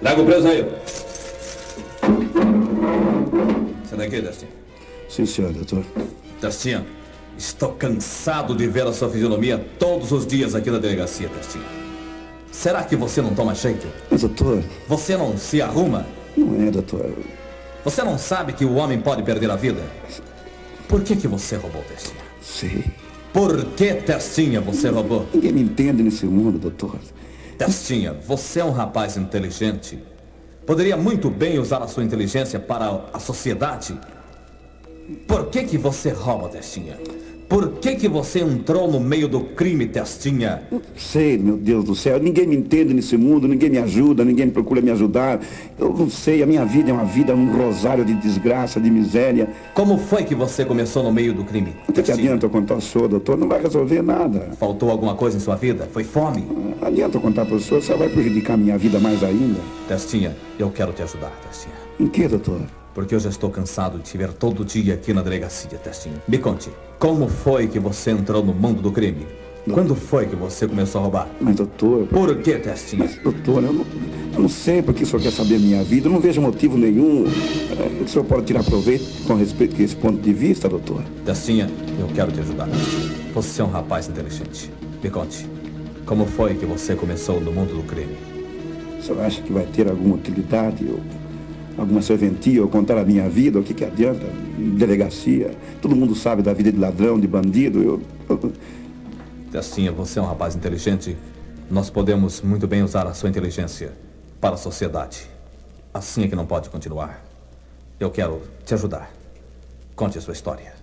Traga o preso aí. Sai daqui, Testinha. Sim, senhor, doutor. Testinha, estou cansado de ver a sua fisionomia todos os dias aqui na delegacia, Testinha. Será que você não toma jeito? Mas, doutor... Você não se arruma? Não é, doutor. Você não sabe que o homem pode perder a vida? Por que você roubou, Testinha? Sei. Por que, Testinha, você roubou? Ninguém me entende nesse mundo, doutor. Testinha, você é um rapaz inteligente. Poderia muito bem usar a sua inteligência para a sociedade. Por que você rouba, Testinha? Por que você entrou no meio do crime, Testinha? Sei, meu Deus do céu. Ninguém me entende nesse mundo, ninguém me ajuda, ninguém procura me ajudar. Eu não sei, a minha vida é uma vida, um rosário de desgraça, de miséria. Como foi que você começou no meio do crime? O que adianta eu contar ao senhor, doutor? Não vai resolver nada. Faltou alguma coisa em sua vida? Foi fome? Adianta eu contar para o senhor, só vai prejudicar a minha vida mais ainda. Testinha, eu quero te ajudar, Testinha. Em que, doutor? Porque eu já estou cansado de te ver todo dia aqui na delegacia, Testinha. Me conte, como foi que você entrou no mundo do crime? Quando foi que você começou a roubar? Mas, doutor... Por que, Testinha? Mas, doutor, eu não sei porque o senhor quer saber a minha vida. Eu não vejo motivo nenhum. O senhor pode tirar proveito com respeito a esse ponto de vista, doutor? Testinha, eu quero te ajudar. Você é um rapaz inteligente. Me conte, como foi que você começou no mundo do crime? O senhor acha que vai ter alguma utilidade ou alguma serventia ou contar a minha vida? O que adianta? Delegacia. Todo mundo sabe da vida de ladrão, de bandido. Testinha, você é um rapaz inteligente. Nós podemos muito bem usar a sua inteligência para a sociedade. Assim é que não pode continuar. Eu quero te ajudar. Conte a sua história.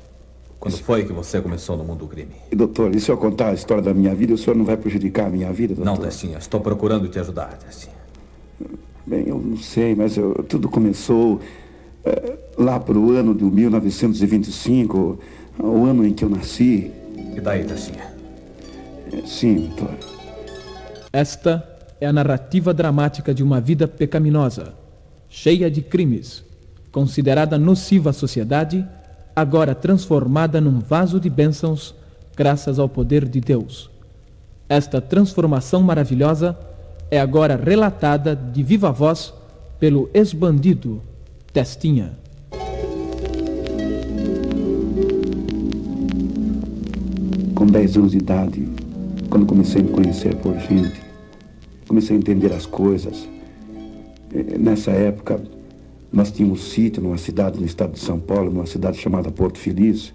Quando foi que você começou no mundo do crime? Doutor, e se eu contar a história da minha vida, o senhor não vai prejudicar a minha vida, doutor? Não, Testinha. Estou procurando te ajudar, Testinha. Bem, eu não sei, mas tudo começou lá para o ano de 1925, o ano em que eu nasci. E daí, Testinha? Sim, doutor. Esta é a narrativa dramática de uma vida pecaminosa, cheia de crimes, considerada nociva à sociedade, agora transformada num vaso de bênçãos graças ao poder de Deus. Esta transformação maravilhosa é agora relatada de viva voz pelo ex-bandido Testinha. Com 10 anos de idade, quando comecei a me conhecer por gente, comecei a entender as coisas. Nessa época, nós tínhamos um sítio numa cidade no estado de São Paulo, numa cidade chamada Porto Feliz.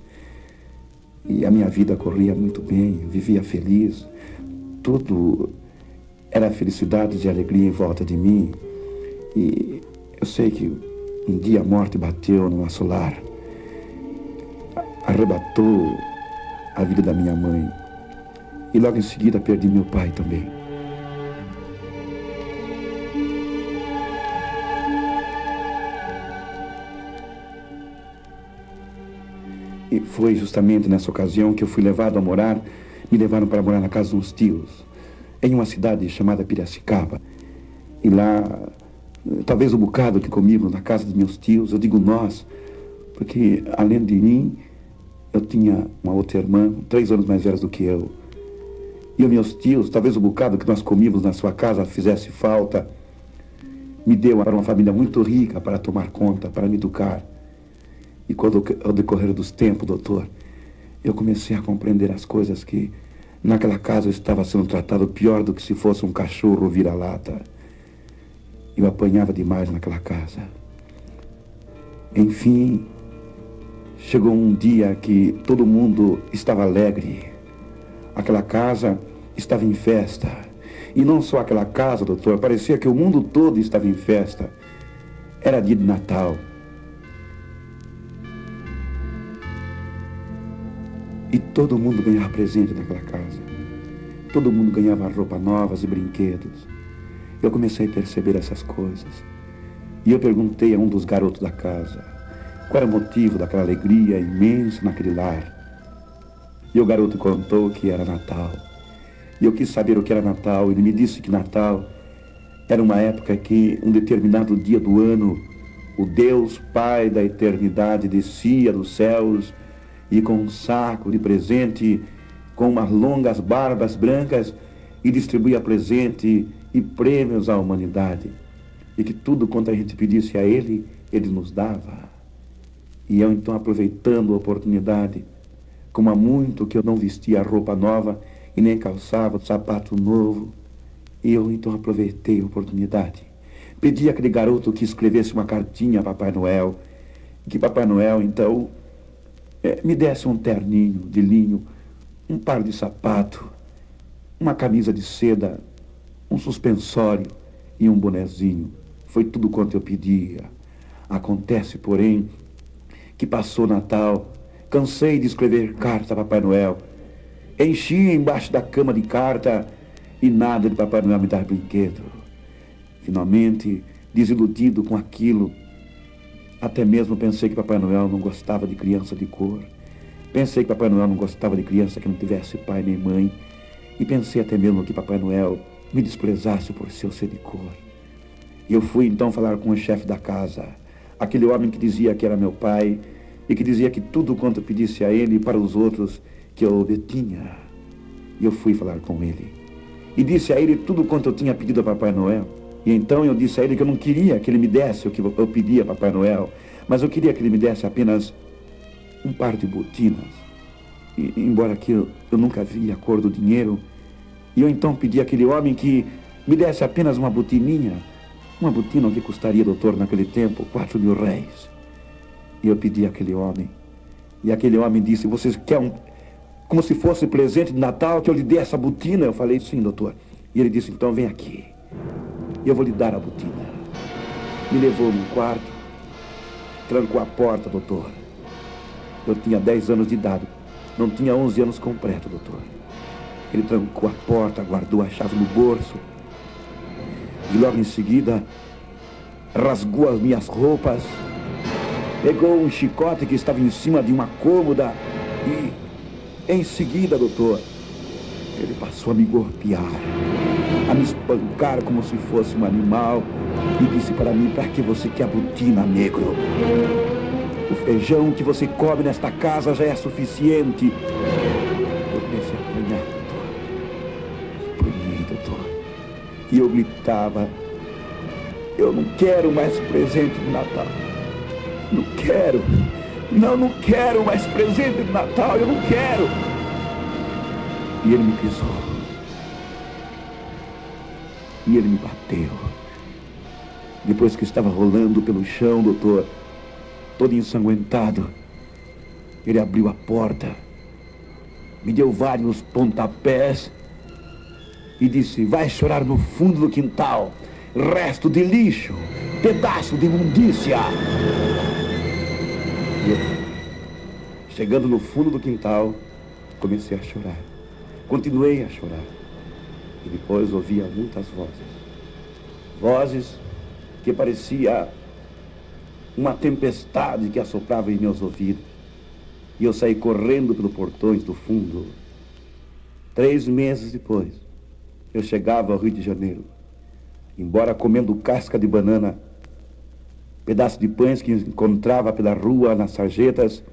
E a minha vida corria muito bem, vivia feliz. Tudo era felicidade e alegria em volta de mim. E eu sei que um dia a morte bateu no nosso lar, arrebatou a vida da minha mãe. E logo em seguida perdi meu pai também. E foi justamente nessa ocasião que eu fui levado a morar, me levaram para morar na casa dos tios, em uma cidade chamada Piracicaba. E lá, talvez um bocado que comíamos na casa dos meus tios, eu digo nós, porque além de mim, eu tinha uma outra irmã, 3 anos mais velha do que eu. E os meus tios, talvez o bocado que nós comíamos na sua casa fizesse falta, me deu para uma família muito rica para tomar conta, para me educar. E quando, ao decorrer dos tempos, doutor, eu comecei a compreender as coisas que naquela casa eu estava sendo tratado pior do que se fosse um cachorro vira-lata. Eu apanhava demais naquela casa. Enfim, chegou um dia que todo mundo estava alegre. Aquela casa estava em festa. E não só aquela casa, doutor, parecia que o mundo todo estava em festa. Era dia de Natal. E todo mundo ganhava presente naquela casa. Todo mundo ganhava roupas novas e brinquedos. Eu comecei a perceber essas coisas. E eu perguntei a um dos garotos da casa qual era o motivo daquela alegria imensa naquele lar. E o garoto contou que era Natal. E eu quis saber o que era Natal. Ele me disse que Natal era uma época que, um determinado dia do ano, o Deus Pai da eternidade descia dos céus e com um saco de presente, com umas longas barbas brancas, e distribuía presente e prêmios à humanidade. e que tudo quanto a gente pedisse a ele, ele nos dava. E eu então, aproveitando a oportunidade, como há muito que eu não vestia roupa nova e nem calçava sapato novo, eu então aproveitei a oportunidade. Pedi àquele garoto que escrevesse uma cartinha a Papai Noel, que Papai Noel então me desse um terninho de linho, um par de sapato, uma camisa de seda, um suspensório e um bonezinho. Foi tudo quanto eu pedia. Acontece, porém, que passou Natal, cansei de escrever carta a Papai Noel, enchi embaixo da cama de carta e nada de Papai Noel me dar brinquedo. Finalmente, desiludido com aquilo, até mesmo pensei que Papai Noel não gostava de criança de cor. Pensei que Papai Noel não gostava de criança que não tivesse pai nem mãe. E pensei até mesmo que Papai Noel me desprezasse por seu ser de cor. E eu fui então falar com o chefe da casa, aquele homem que dizia que era meu pai e que dizia que tudo quanto eu pedisse a ele e para os outros que eu detinha. E eu fui falar com ele e disse a ele tudo quanto eu tinha pedido a Papai Noel. E então eu disse a ele que eu não queria que ele me desse o que eu pedia a Papai Noel, mas eu queria que ele me desse apenas um par de botinas. E, embora que eu nunca vi a cor do dinheiro, e eu então pedi àquele homem que me desse apenas uma botininha, uma botina que custaria, doutor, naquele tempo, 4.000 réis. E eu pedi àquele homem, e aquele homem disse: você quer como se fosse presente de Natal, que eu lhe dê essa botina? Eu falei: sim, doutor. E ele disse: então vem aqui, e eu vou lhe dar a botina. Me levou num quarto, trancou a porta, doutor. Eu tinha 10 anos de idade, não tinha 11 anos completo, doutor. Ele trancou a porta, guardou a chave no bolso, e logo em seguida rasgou as minhas roupas, pegou um chicote que estava em cima de uma cômoda e, em seguida, doutor, ele passou a me golpear, a me espancar como se fosse um animal e disse para mim: para que você quer a botina, negro? O feijão que você come nesta casa já é suficiente. Eu comecei a apanhar, doutor. Apanhei, doutor. E eu gritava: eu não quero mais presente de Natal. Não quero. Não quero mais presente de Natal. Eu não quero. E ele me pisou. E ele me bateu. Depois que estava rolando pelo chão, doutor, todo ensanguentado, ele abriu a porta, me deu vários pontapés e disse: vai chorar no fundo do quintal, resto de lixo, pedaço de imundícia. E eu, chegando no fundo do quintal, comecei a chorar. Continuei a chorar. E depois ouvia muitas vozes. Vozes que parecia uma tempestade que assoprava em meus ouvidos. E eu saí correndo pelos portões do fundo. 3 meses depois, eu chegava ao Rio de Janeiro. Embora comendo casca de banana, pedaço de pães que encontrava pela rua, nas sarjetas,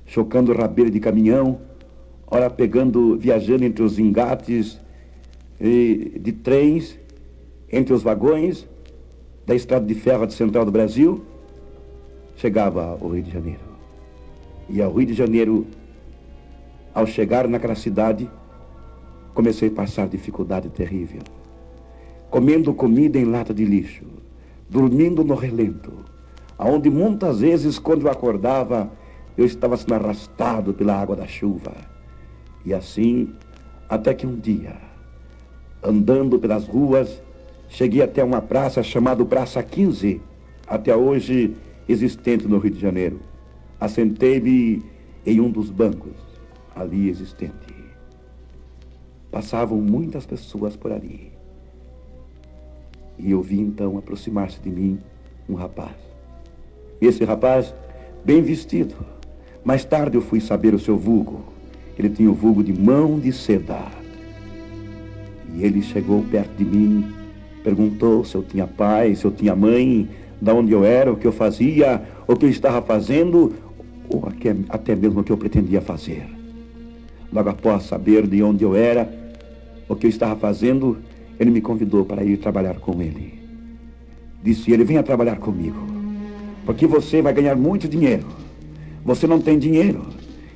chocando rabeira de caminhão, ora viajando entre os engates de trens, entre os vagões da estrada de ferro de Central do Brasil, chegava ao Rio de Janeiro. E ao Rio de Janeiro, ao chegar naquela cidade, comecei a passar dificuldade terrível. Comendo comida em lata de lixo, dormindo no relento, aonde muitas vezes, quando eu acordava, eu estava sendo arrastado pela água da chuva. E assim, até que um dia, andando pelas ruas, cheguei até uma praça chamada Praça 15, até hoje existente no Rio de Janeiro. Assentei-me em um dos bancos ali existente. Passavam muitas pessoas por ali. E eu vi então aproximar-se de mim um rapaz. Esse rapaz, bem vestido. Mais tarde eu fui saber o seu vulgo. Ele tinha o vulgo de Mão de Seda. E ele chegou perto de mim, perguntou se eu tinha pai, se eu tinha mãe, de onde eu era, o que eu fazia, o que eu estava fazendo, ou até mesmo o que eu pretendia fazer. Logo após saber de onde eu era, o que eu estava fazendo, ele me convidou para ir trabalhar com ele. disse ele, venha trabalhar comigo, porque você vai ganhar muito dinheiro. Você não tem dinheiro.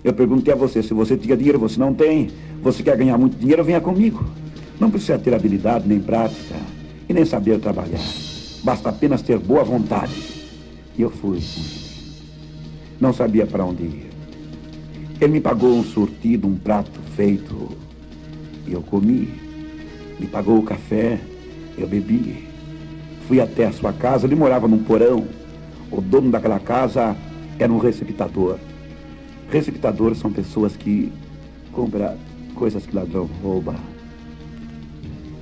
Eu perguntei a você se você tinha dinheiro, você não tem. Você quer ganhar muito dinheiro, venha comigo. Não precisa ter habilidade nem prática e nem saber trabalhar. Basta apenas ter boa vontade. E eu fui com ele. Não sabia para onde ir. Ele me pagou um surtido, um prato feito, e eu comi. Me pagou o café, eu bebi. Fui até a sua casa, ele morava num porão. O dono daquela casa era um receptador. Receptadores são pessoas que compram coisas que ladrão rouba.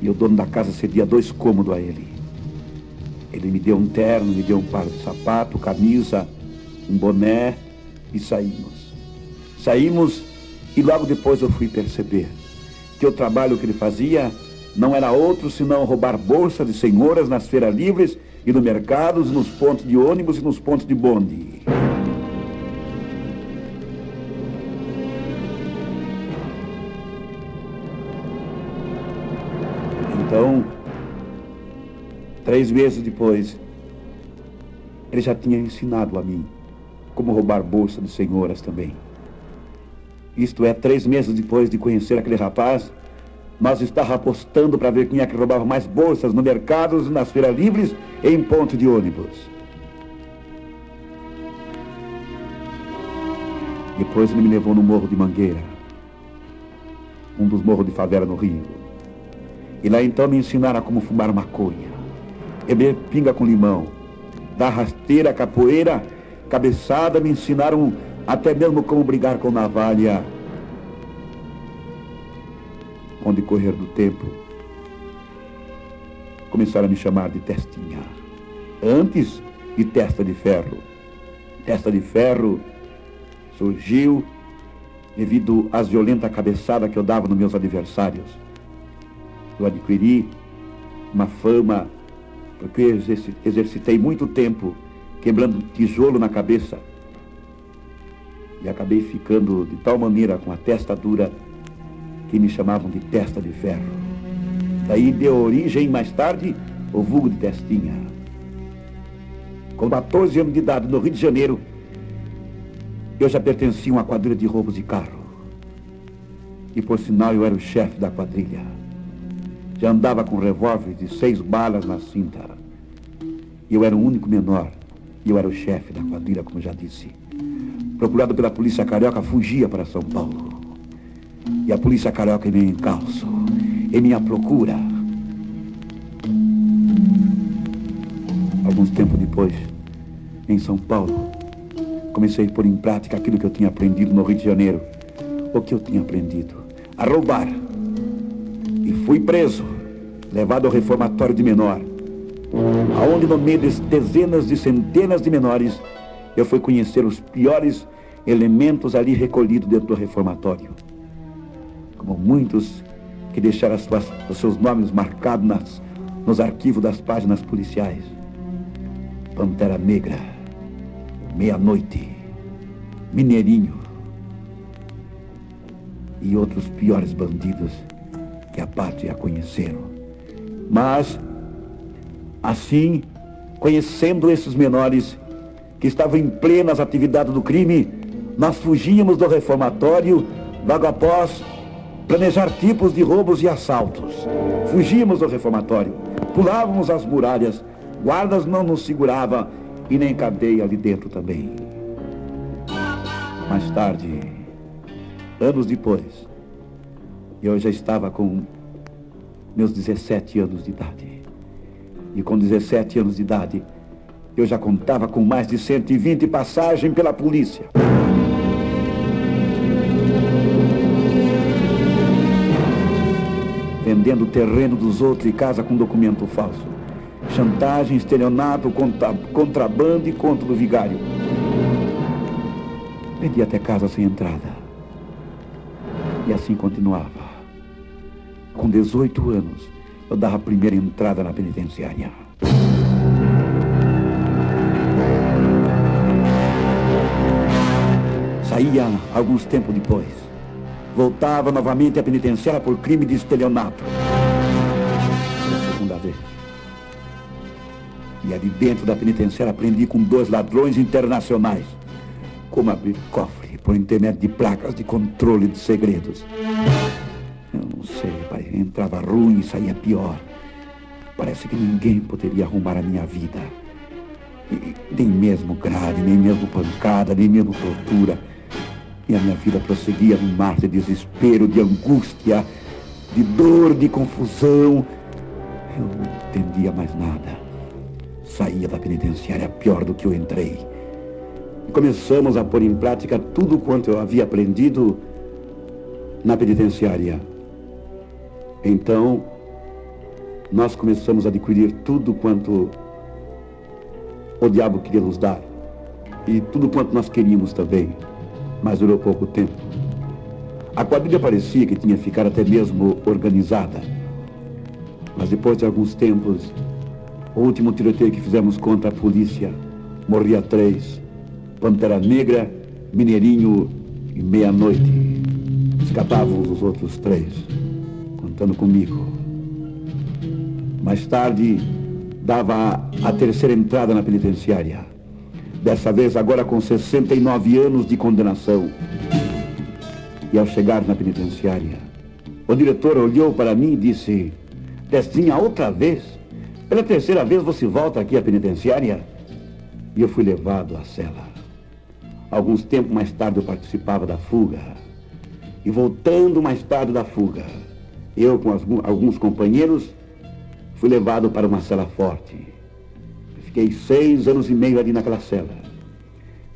E o dono da casa cedia 2 cômodos a ele. Ele me deu um terno, me deu um par de sapato, camisa, um boné e saímos. Saímos e logo depois eu fui perceber que o trabalho que ele fazia não era outro senão roubar bolsas de senhoras nas feiras livres e no mercados, nos pontos de ônibus e nos pontos de bonde. Então, 3 meses depois, ele já tinha ensinado a mim como roubar bolsa de senhoras também. Isto é, 3 meses depois de conhecer aquele rapaz, nós estávamos apostando para ver quem é que roubava mais bolsas no mercados, nas feiras livres e em ponto de ônibus. Depois ele me levou no Morro de Mangueira, um dos morros de favela no Rio. E lá então me ensinaram a como fumar maconha, beber pinga com limão, dar rasteira, capoeira, cabeçada, me ensinaram até mesmo como brigar com navalha. Com o decorrer do tempo, começaram a me chamar de Testinha. Antes de Testa de Ferro. Testa de Ferro surgiu devido às violentas cabeçadas que eu dava nos meus adversários. Eu adquiri uma fama porque eu exercitei muito tempo quebrando tijolo na cabeça. E acabei ficando de tal maneira com a testa dura que me chamavam de Testa de Ferro. Daí deu origem, mais tarde, o vulgo de Testinha. Com 14 anos de idade, no Rio de Janeiro, eu já pertencia a uma quadrilha de roubos de carro. E, por sinal, eu era o chefe da quadrilha. Já andava com revólver de 6 balas na cinta. E eu era o único menor. E eu era o chefe da quadrilha, como já disse. Procurado pela polícia carioca, fugia para São Paulo. E a polícia carioca me encalçou em minha procura. Alguns tempos depois, em São Paulo, comecei a pôr em prática aquilo que eu tinha aprendido no Rio de Janeiro. O que eu tinha aprendido? A roubar. E fui preso, levado ao reformatório de menor, aonde no meio de dezenas de centenas de menores, eu fui conhecer os piores elementos ali recolhidos dentro do reformatório. Como muitos que deixaram os seus nomes marcados nos arquivos das páginas policiais. Pantera Negra, Meia-Noite, Mineirinho e outros piores bandidos que a pátria conheceram. Mas, assim, conhecendo esses menores que estavam em plenas atividades do crime, nós fugíamos do reformatório logo após planejar tipos de roubos e assaltos. Fugíamos do reformatório, pulávamos as muralhas, guardas não nos seguravam e nem cadeia ali dentro também. Mais tarde, anos depois, eu já estava com meus 17 anos de idade. E com 17 anos de idade, eu já contava com mais de 120 passagens pela polícia. Vendendo o terreno dos outros e casa com documento falso. Chantagem, estelionato, contrabando e conto do vigário. Vendi até casa sem entrada. E assim continuava. Com 18 anos, eu dava a primeira entrada na penitenciária. Saía alguns tempos depois. Voltava novamente à penitenciária por crime de estelionato. Pela segunda vez. E ali dentro da penitenciária aprendi com 2 ladrões internacionais como abrir cofre por intermédio de placas de controle de segredos. Eu não sei, pai. Entrava ruim e saía pior. Parece que ninguém poderia arrumar a minha vida. E nem mesmo grade, nem mesmo pancada, nem mesmo tortura. E a minha vida prosseguia num mar de desespero, de angústia, de dor, de confusão. Eu não entendia mais nada. Saía da penitenciária pior do que eu entrei. E começamos a pôr em prática tudo quanto eu havia aprendido na penitenciária. Então, nós começamos a adquirir tudo quanto o diabo queria nos dar. E tudo quanto nós queríamos também. Mas durou pouco tempo. A quadrilha parecia que tinha ficado até mesmo organizada. Mas depois de alguns tempos, o último tiroteio que fizemos contra a polícia, morria 3. Pantera Negra, Mineirinho e Meia-Noite. Escapavam os outros 3, contando comigo. Mais tarde, dava a terceira entrada na penitenciária. Dessa vez, agora com 69 anos de condenação. E ao chegar na penitenciária, o diretor olhou para mim e disse: Destinha, outra vez? Pela terceira vez você volta aqui à penitenciária? E eu fui levado à cela. Alguns tempos mais tarde eu participava da fuga. E voltando mais tarde da fuga, eu com alguns companheiros fui levado para uma cela forte. Fiquei 6 anos e meio ali naquela cela.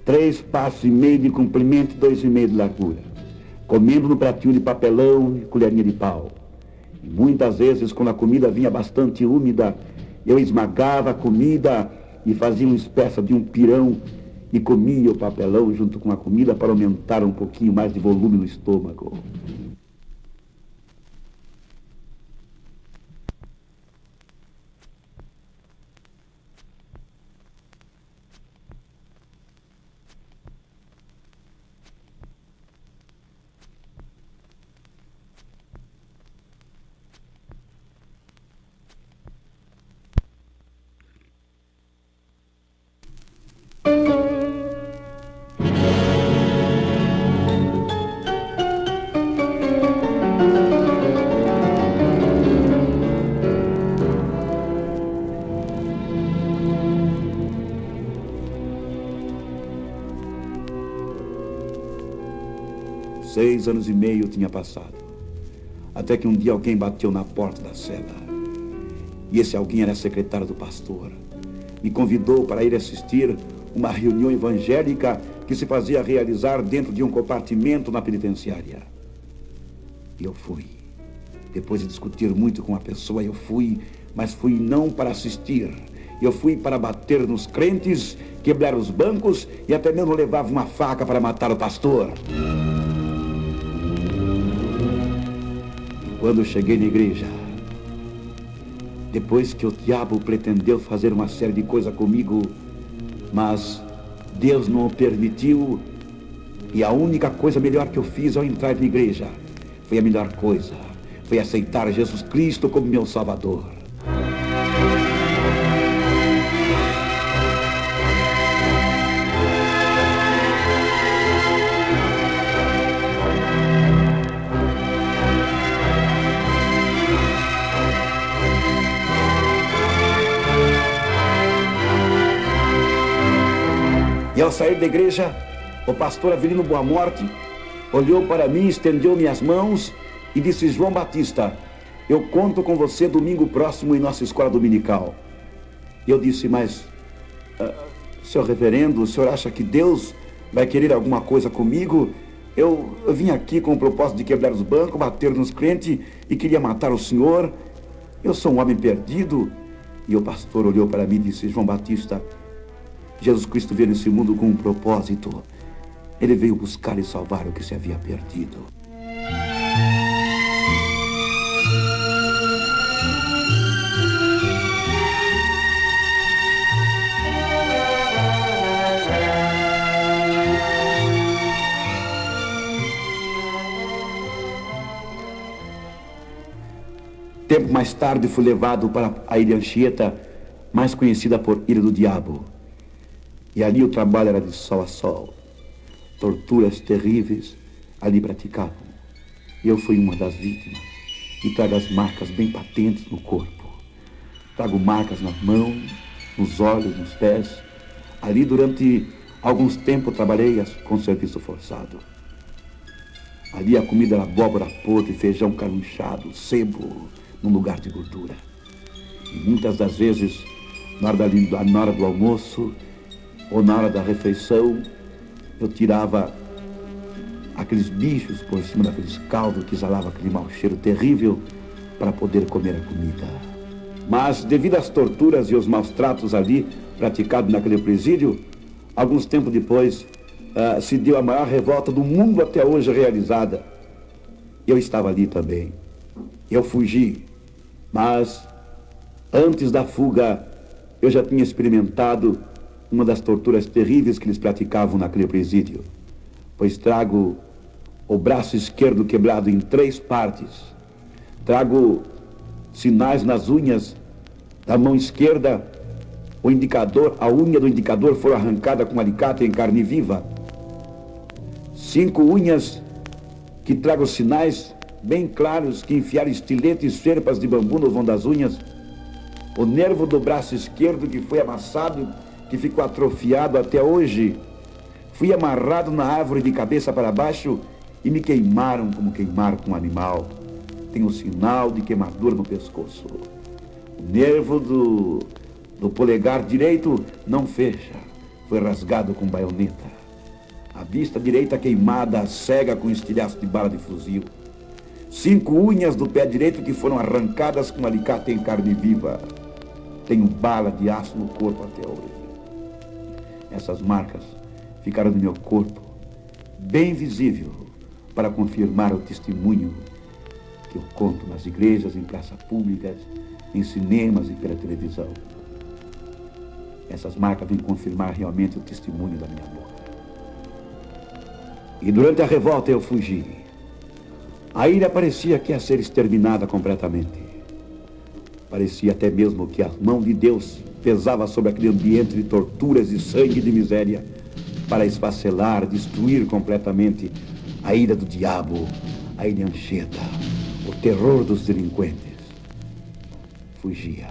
3 passos e meio de comprimento e 2,5 de largura. Comendo no pratinho de papelão e colherinha de pau. E muitas vezes, quando a comida vinha bastante úmida, eu esmagava a comida e fazia uma espécie de um pirão e comia o papelão junto com a comida para aumentar um pouquinho mais de volume no estômago. Seis anos e meio tinha passado, até que um dia alguém bateu na porta da cela. E esse alguém era secretário do pastor. Me convidou para ir assistir uma reunião evangélica que se fazia realizar dentro de um compartimento na penitenciária. E eu fui. Depois de discutir muito com a pessoa, eu fui, mas fui não para assistir. Eu fui para bater nos crentes, quebrar os bancos e até mesmo levava uma faca para matar o pastor. Quando eu cheguei na igreja, depois que o diabo pretendeu fazer uma série de coisas comigo, mas Deus não o permitiu, e a única coisa melhor que eu fiz ao entrar na igreja foi a melhor coisa, foi aceitar Jesus Cristo como meu Salvador. E ao sair da igreja, o pastor Avelino Boa Morte olhou para mim, estendeu minhas mãos e disse: João Batista, eu conto com você domingo próximo em nossa escola dominical. E eu disse: mas, senhor reverendo, o senhor acha que Deus vai querer alguma coisa comigo? Eu vim aqui com o propósito de quebrar os bancos, bater nos crentes e queria matar o senhor. Eu sou um homem perdido. E o pastor olhou para mim e disse: João Batista, Jesus Cristo veio nesse mundo com um propósito. Ele veio buscar e salvar o que se havia perdido. Tempo mais tarde fui levado para a Ilha Anchieta, mais conhecida por Ilha do Diabo. E ali o trabalho era de sol a sol. Torturas terríveis ali praticavam. E eu fui uma das vítimas. E trago as marcas bem patentes no corpo. Trago marcas nas mãos, nos olhos, nos pés. Ali durante alguns tempos trabalhei com serviço forçado. Ali a comida era abóbora podre, feijão carunchado, sebo, num lugar de gordura. E muitas das vezes, na hora do almoço ou na hora da refeição, eu tirava aqueles bichos por cima daqueles caldos que exalava aquele mau cheiro terrível para poder comer a comida. Mas, devido às torturas e aos maus tratos ali praticados naquele presídio, alguns tempos depois, se deu a maior revolta do mundo até hoje realizada. Eu estava ali também. Eu fugi, mas antes da fuga, eu já tinha experimentado uma das torturas terríveis que eles praticavam naquele presídio. Pois trago o braço esquerdo quebrado em 3 partes. Trago sinais nas unhas da mão esquerda. A unha do indicador foi arrancada com alicate em carne viva. 5 unhas que trago sinais bem claros que enfiaram estiletes e ferpas de bambu no vão das unhas. O nervo do braço esquerdo que foi amassado, que ficou atrofiado até hoje. Fui amarrado na árvore de cabeça para baixo e me queimaram como queimaram com um animal. Tenho sinal de queimadura no pescoço. O nervo do polegar direito não fecha. Foi rasgado com baioneta. A vista direita queimada, cega com estilhaço de bala de fuzil. 5 unhas do pé direito que foram arrancadas com alicate em carne viva. Tenho bala de aço no corpo até hoje. Essas marcas ficaram no meu corpo, bem visível, para confirmar o testemunho que eu conto nas igrejas, em praças públicas, em cinemas e pela televisão. Essas marcas vêm confirmar realmente o testemunho da minha boca. E durante a revolta eu fugi. A ilha parecia que ia ser exterminada completamente. Parecia até mesmo que a mão de Deus pesava sobre aquele ambiente de torturas, de sangue e de miséria para esfacelar, destruir completamente a ilha do diabo, a ilha Anchieta, o terror dos delinquentes. Fugia.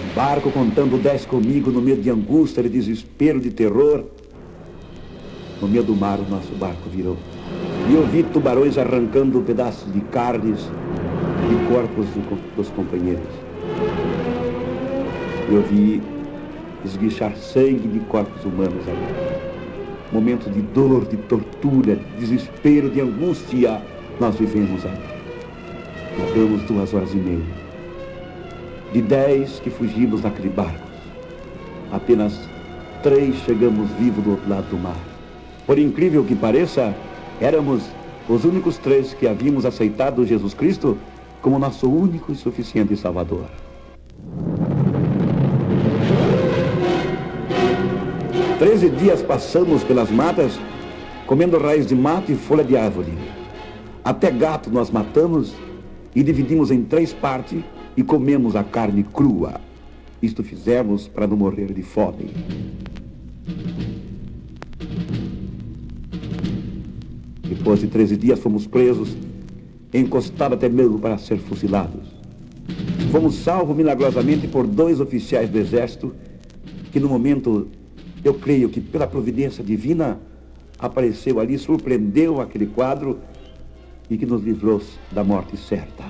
Um barco contando 10 comigo no meio de angústia, de desespero, de terror. No meio do mar o nosso barco virou. E eu vi tubarões arrancando pedaços de carnes e corpos dos companheiros. Eu vi esguichar sangue de corpos humanos ali. Momentos de dor, de tortura, de desespero, de angústia, nós vivemos ali. Morremos 2 horas e meia. De 10 que fugimos naquele barco, apenas 3 chegamos vivos do outro lado do mar. Por incrível que pareça, éramos os únicos 3 que havíamos aceitado Jesus Cristo como nosso único e suficiente Salvador. Treze dias passamos pelas matas, comendo raiz de mato e folha de árvore. Até gato nós matamos e dividimos em 3 partes e comemos a carne crua. Isto fizemos para não morrer de fome. Depois de 13 dias fomos presos, encostados até mesmo para ser fuzilados. Fomos salvos milagrosamente por 2 oficiais do exército que no momento, eu creio que pela providência divina, apareceu ali, surpreendeu aquele quadro e que nos livrou da morte certa.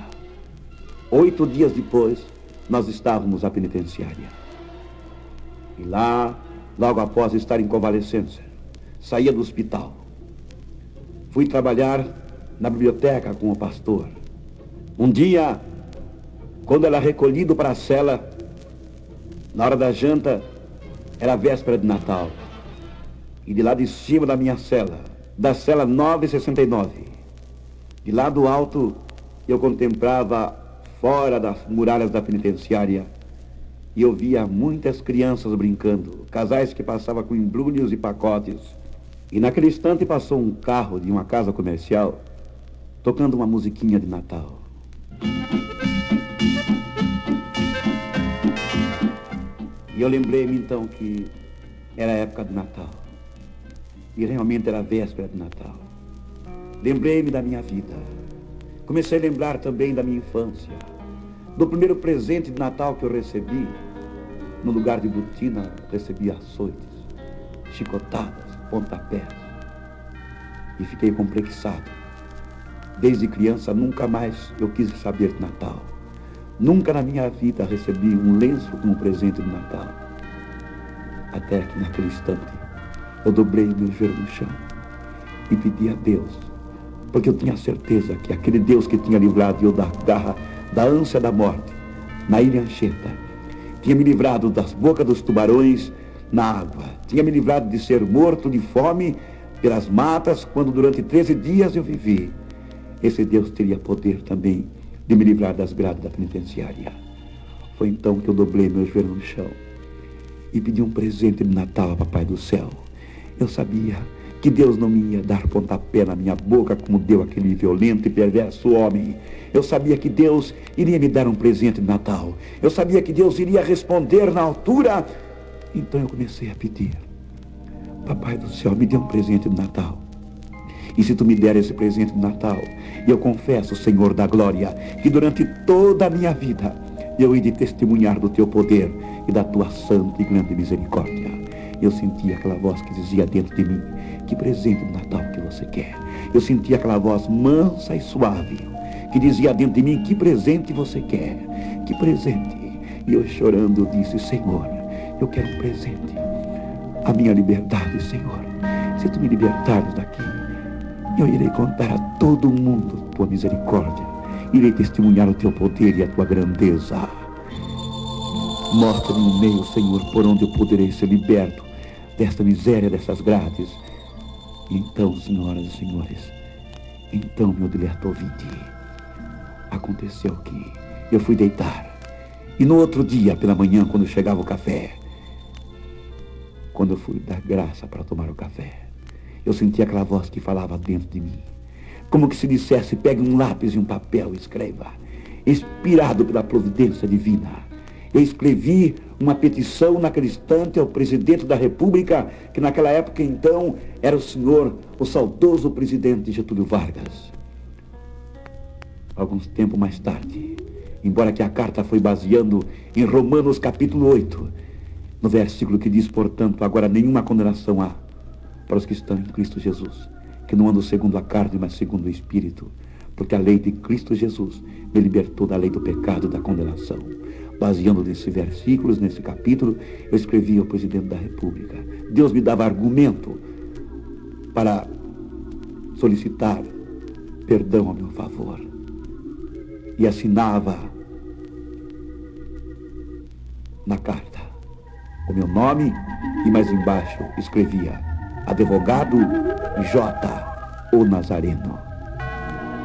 8 dias depois, nós estávamos à penitenciária. E lá, logo após estar em convalescência, saía do hospital. Fui trabalhar na biblioteca com o pastor. Um dia, quando era recolhido para a cela, na hora da janta, era véspera de Natal. E de lá de cima da minha cela, da cela 969, de lá do alto, eu contemplava fora das muralhas da penitenciária e eu via muitas crianças brincando, casais que passavam com embrulhos e pacotes. E naquele instante passou um carro de uma casa comercial tocando uma musiquinha de Natal. E eu lembrei-me então que era a época do Natal. E realmente era a véspera de Natal. Lembrei-me da minha vida. Comecei a lembrar também da minha infância. Do primeiro presente de Natal que eu recebi. No lugar de botina, recebi açoites, chicotadas, pontapés. E fiquei complexado. Desde criança, nunca mais eu quis saber de Natal. Nunca na minha vida recebi um lenço como presente de Natal. Até que naquele instante, eu dobrei meu joelho no chão e pedi a Deus, porque eu tinha certeza que aquele Deus que tinha livrado eu da garra, da ânsia da morte, na ilha Anchieta, tinha me livrado das bocas dos tubarões na água, tinha me livrado de ser morto de fome pelas matas, quando durante 13 dias eu vivi. Esse Deus teria poder também de me livrar das grades da penitenciária. Foi então que eu dobrei meu joelho no chão e pedi um presente de Natal a Papai do Céu. Eu sabia que Deus não me ia dar pontapé na minha boca como deu aquele violento e perverso homem. Eu sabia que Deus iria me dar um presente de Natal. Eu sabia que Deus iria responder na altura. Então eu comecei a pedir: Papai do Céu, me dê um presente de Natal. E se tu me der esse presente de Natal, eu confesso, Senhor da glória, que durante toda a minha vida eu hei de testemunhar do teu poder e da tua santa e grande misericórdia. Eu sentia aquela voz que dizia dentro de mim: que presente de Natal que você quer? Eu sentia aquela voz mansa e suave que dizia dentro de mim: que presente você quer? Que presente? E eu chorando disse: Senhor, eu quero um presente. A minha liberdade, Senhor. Se tu me libertares daqui, eu irei contar a todo mundo tua misericórdia. Irei testemunhar o teu poder e a tua grandeza. Mostra-me um meio, Senhor, por onde eu poderei ser liberto desta miséria, dessas grades. E então, senhoras e senhores, então, meu dileto ouvinte, aconteceu que eu fui deitar. E no outro dia, pela manhã, quando chegava o café, quando eu fui dar graça para tomar o café, eu senti aquela voz que falava dentro de mim, como que se dissesse: pegue um lápis e um papel e escreva. Inspirado pela providência divina, eu escrevi uma petição naquele instante ao presidente da República, que naquela época então era o saudoso presidente Getúlio Vargas. Alguns tempos mais tarde, embora que a carta foi baseando em Romanos capítulo 8, no versículo que diz: portanto, agora nenhuma condenação há para os que estão em Cristo Jesus, que não andam segundo a carne, mas segundo o Espírito, porque a lei de Cristo Jesus me libertou da lei do pecado e da condenação. Baseando nesses versículos, nesse capítulo, eu escrevi ao presidente da República. Deus me dava argumento para solicitar perdão a meu favor. E assinava na carta o meu nome e mais embaixo escrevia: advogado J. O Nazareno.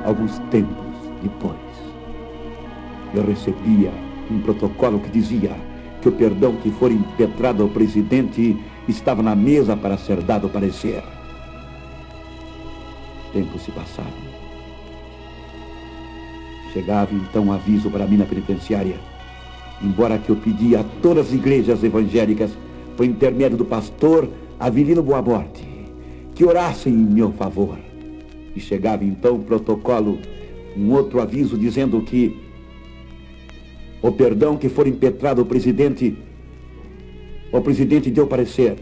Alguns tempos depois, eu recebia um protocolo que dizia que o perdão que for impetrado ao presidente estava na mesa para ser dado parecer. Tempos se passaram. Chegava então um aviso para mim na penitenciária, embora que eu pedia a todas as igrejas evangélicas, por intermédio do pastor Avelino Boa Morte, que orassem em meu favor. E chegava então um protocolo, um outro aviso dizendo que o perdão que for impetrado ao presidente, o presidente deu parecer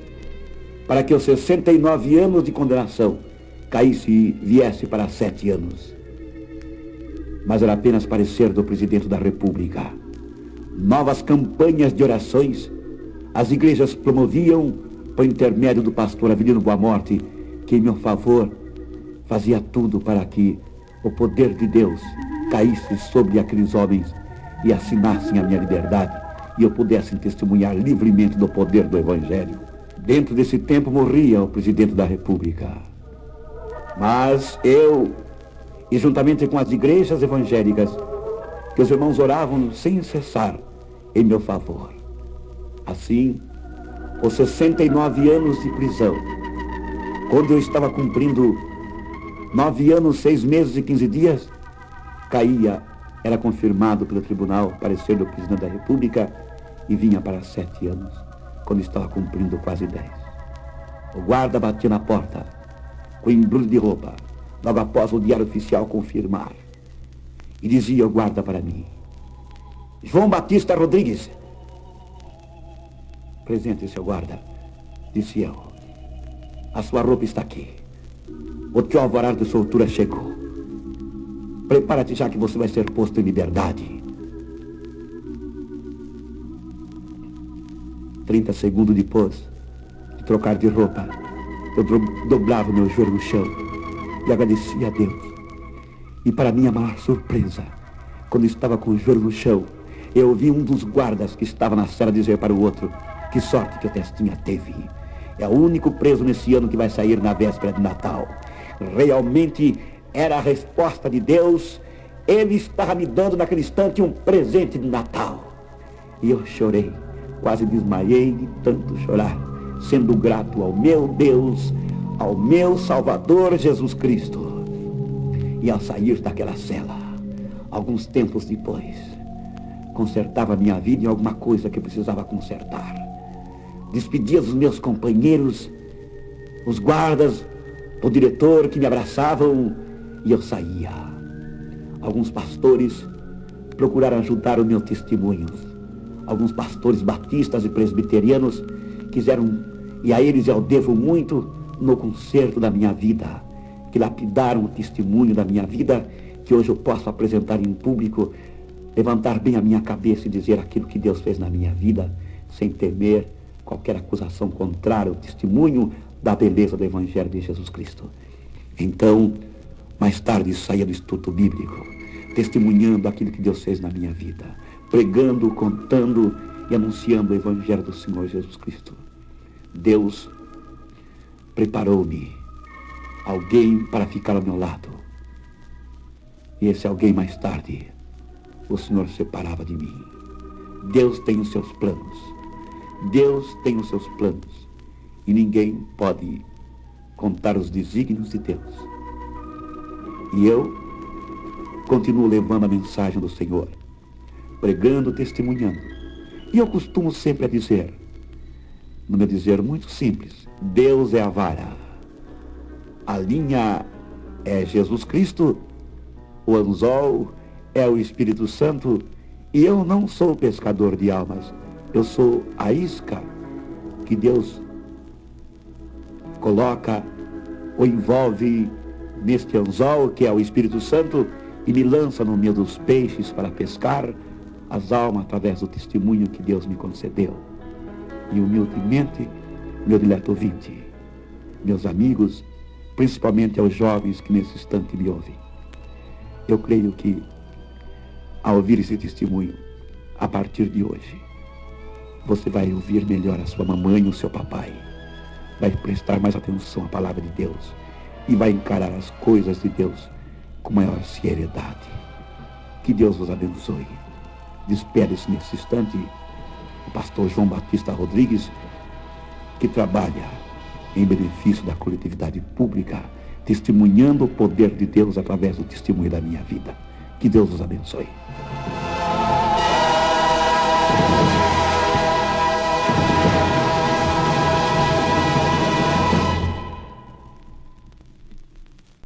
para que os 69 anos de condenação caísse e viesse para 7 anos. Mas era apenas parecer do presidente da República. Novas campanhas de orações as igrejas promoviam por intermédio do pastor Avelino Boa Morte, que em meu favor fazia tudo para que o poder de Deus caísse sobre aqueles homens e assinassem a minha liberdade e eu pudesse testemunhar livremente do poder do Evangelho. Dentro desse tempo morria o presidente da República. Mas eu, e juntamente com as igrejas evangélicas, que os irmãos oravam sem cessar em meu favor. Assim, os 69 anos de prisão, quando eu estava cumprindo 9 anos, 6 meses e 15 dias, caía, era confirmado pelo tribunal, parecer do presidente da República, e vinha para 7 anos, quando estava cumprindo quase 10. O guarda batia na porta, com embrulho de roupa, logo após o diário oficial confirmar. E dizia o guarda para mim: João Batista Rodrigues. Presente, seu guarda, disse eu. A sua roupa está aqui. O teu alvará de soltura chegou. Prepara-te, já que você vai ser posto em liberdade. 30 segundos depois de trocar de roupa, eu dobrava meu joelho no chão e agradecia a Deus. E para minha maior surpresa, quando estava com o joelho no chão, eu ouvi um dos guardas que estava na cela dizer para o outro: que sorte que o Testinha teve. É o único preso nesse ano que vai sair na véspera de Natal. Realmente era a resposta de Deus. Ele estava me dando naquele instante um presente de Natal. E eu chorei, quase desmaiei de tanto chorar, sendo grato ao meu Deus, ao meu Salvador Jesus Cristo. E ao sair daquela cela, alguns tempos depois, consertava minha vida em alguma coisa que eu precisava consertar. Despedia dos meus companheiros, os guardas, o diretor que me abraçavam, e eu saía. Alguns pastores procuraram ajudar o meu testemunho. Alguns pastores batistas e presbiterianos quiseram, e a eles eu devo muito, no conserto da minha vida, que lapidaram o testemunho da minha vida, que hoje eu posso apresentar em público, levantar bem a minha cabeça e dizer aquilo que Deus fez na minha vida, sem temer qualquer acusação contrária ao testemunho da beleza do Evangelho de Jesus Cristo. Então, mais tarde saía do Instituto Bíblico, testemunhando aquilo que Deus fez na minha vida, pregando, contando e anunciando o Evangelho do Senhor Jesus Cristo. Deus preparou-me alguém para ficar ao meu lado. E esse alguém, mais tarde, o Senhor separava de mim. Deus tem os seus planos. Deus tem os seus planos. E ninguém pode contar os desígnios de Deus. E eu continuo levando a mensagem do Senhor, pregando, testemunhando. E eu costumo sempre a dizer, no meu dizer muito simples: Deus é a vara, a linha é Jesus Cristo, o anzol é o Espírito Santo, e eu não sou pescador de almas, eu sou a isca que Deus coloca ou envolve neste anzol, que é o Espírito Santo, e me lança no meio dos peixes para pescar as almas através do testemunho que Deus me concedeu. E humildemente, meu dileto ouvinte, meus amigos, principalmente aos jovens que nesse instante me ouvem, eu creio que, ao ouvir esse testemunho, a partir de hoje, você vai ouvir melhor a sua mamãe e o seu papai, vai prestar mais atenção à palavra de Deus e vai encarar as coisas de Deus com maior seriedade. Que Deus vos abençoe. Despede-se nesse instante o pastor João Batista Rodrigues, que trabalha em benefício da coletividade pública, testemunhando o poder de Deus através do testemunho da minha vida. Que Deus vos abençoe.